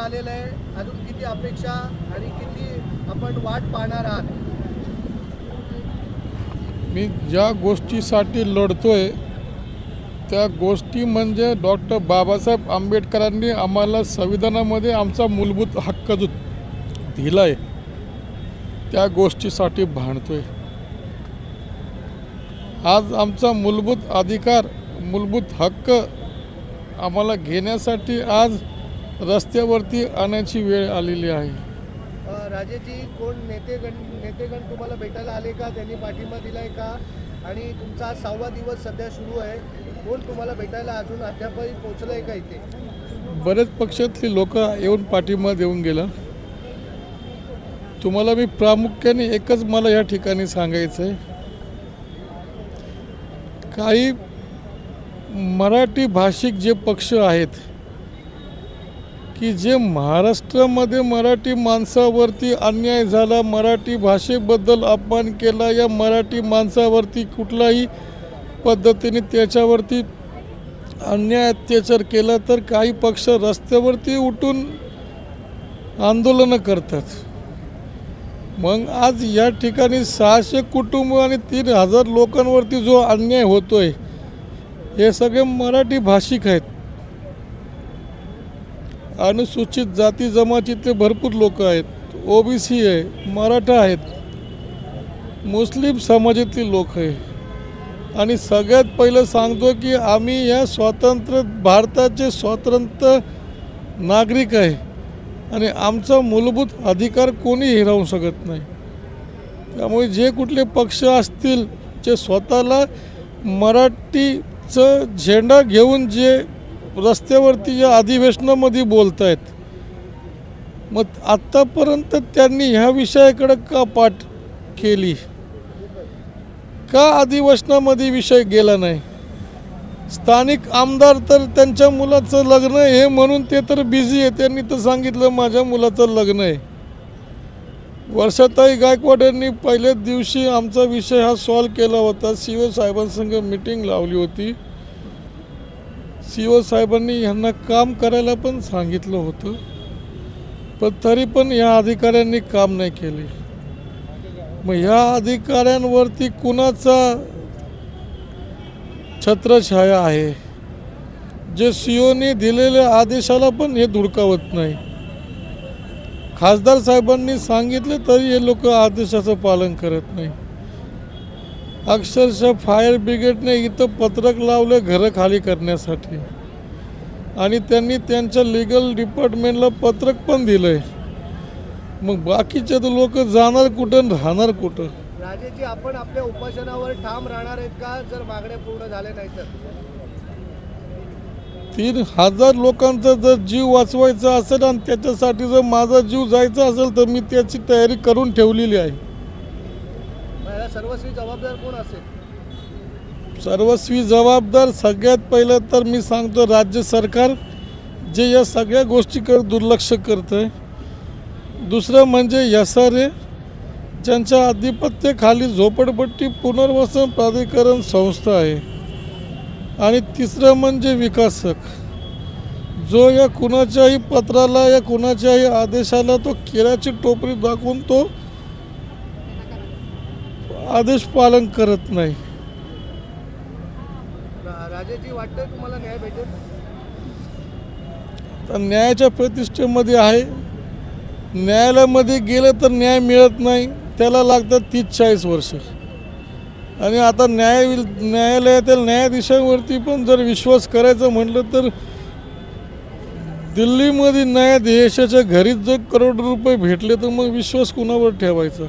आलेलं आहे, अजून किती अपेक्षा आणि किती आपण वाट पाहणार आहात? मी ज्या गोष्टीसाठी लढतोय त्या गोष्टी म्हणजे डॉक्टर बाबासाहेब आंबेडकरांनी आम्हाला संविधानामध्ये आमचा मूलभूत हक्क जो दिला आहे त्या गोष्टीसाठी भांडतोय। आज आमचा मूलभूत अधिकार मूलभूत हक्क आम्हाला घेण्यासाठी आज रस्त्यावरती आणायची वेळ आलेली आहे। राजेजी, कोण नेतेगण तुम्हाला भेटायला आले का? त्यांनी पाठिंबा दिलाय का? आणि तुमचा 6वा दिवस सध्या सुरू आहे, कोण तुम्हाला भेटायला अजून अद्यापही पोहोचलंय का इथे? बरेच पक्षातली लोक येऊन पाठिंबा देऊन गेला। तुम्हाला मी प्रामुख्याने एकच मला या ठिकाणी सांगायचं आहे, काही मराठी भाषिक जे पक्ष आहेत की जे महाराष्ट्रामध्ये मराठी माणसावरती अन्याय झाला, मराठी भाषेबद्दल अपमान केला, या मराठी माणसावरती कुठलाही पद्धतीने त्याच्यावरती अन्याय अत्याचार केला तर काही पक्ष रस्त्यावरती उठून आंदोलनं करतात। मग आज या ठिकाणी 600 कुटुंब आणि 3000 लोकांवरती जो अन्याय होतोय हे सगळे मराठी भाषिक आहेत। अनुसूचित जाती जमातीतले भरपूर लोक आहेत, ओबीसी आहे, मराठा आहेत, मुस्लिम समाजातली लोक आहे। आणि सगळ्यात पहिलं सांगतो की आम्ही या स्वतंत्र भारताचे स्वतंत्र नागरिक आहे आणि आमचा मूलभूत अधिकार कोणी हिरावू शकत नाही। त्यामुळे जे कुठले पक्ष असतील जे स्वतःला मराठीचं झेंडा घेऊन जे रस्त्यावरती या अधिवेशनामध्ये बोलत आहेत, मग आत्तापर्यंत त्यांनी ह्या विषयाकडे का पाठ केली, का अधिवेशनामध्ये विषय गेला नाही? स्थानिक आमदार तर त्यांच्या मुलाचं लग्न आहे म्हणून ते तर बिझी आहे, त्यांनी तर सांगितलं माझ्या मुलाचं लग्न आहे। वर्षाताई गायकवाड यांनी पहिल्याच दिवशी आमचा विषय हा सॉल्व केला होता, सीओ साहेबांसंग मीटिंग लावली होती। सीओ साहेबांनी यांना काम करायला पण सांगितलं होतं, पण तरी पण या अधिकाऱ्यांनी काम नाही केले। मग ह्या अधिकाऱ्यांवरती कुणाचा छत्रछाया आहे? जे सीओने दिलेल्या आदेशाला पण हे धुडकावत नाही। खासदार साहेबांनी सांगितले तरी हे लोक आदेशाचं पालन करत नाही। अक्षरशः फायर ब्रिगेडने इथं पत्रक लावले घरं खाली करण्यासाठी आणि त्यांनी त्यांच्या लीगल डिपार्टमेंटला पत्रक पण दिलंय। मग बाकीचे तर लोक जाणार कुठं, राहणार कुठं? राजेजी, आपण आपल्या उपोषणावर ठाम राहणार आहेत का जर मागण्या पूर्ण झाल्या नाही तर? 3000 लोकांचा जर जीव वाचवायचा असेल आणि त्याच्यासाठी जर माझा जीव जायचा असेल तर मी त्याची तयारी करून ठेवलेली आहे। याला सर्वस्वी जबाबदार कोण असेल? सर्वस्वी जबाबदार सगळ्यात पहिलं तर मी सांगतो राज्य सरकार, जे या सगळ्या गोष्टीकडे दुर्लक्ष करत आहे। दुसरं म्हणजे SRA, ज्यांच्या आधिपत्याखाली झोपडपट्टी पुनर्वसन प्राधिकरण संस्था आहे। आणि तिसरं म्हणजे विकासक, जो या कुणाच्याही पत्राला या कुणाच्याही आदेशाला तो केराची टोपरी दाखवून तो आदेश पालन करत नाही। राजेजी, वाटतं तुम्हाला न्याय भेटेल? तर न्यायाच्या प्रतिष्ठेमध्ये आहे, न्यायालयामध्ये गेलं तर न्याय मिळत नाही, त्याला लागतात 30-40 वर्ष। आणि आता न्यायालयातील न्यायाधीशांवरती पण जर विश्वास करायचा म्हटलं तर दिल्लीमध्ये न्यायाधीशाच्या घरीच जर करोड रुपये भेटले तर मग विश्वास कुणावर ठेवायचा?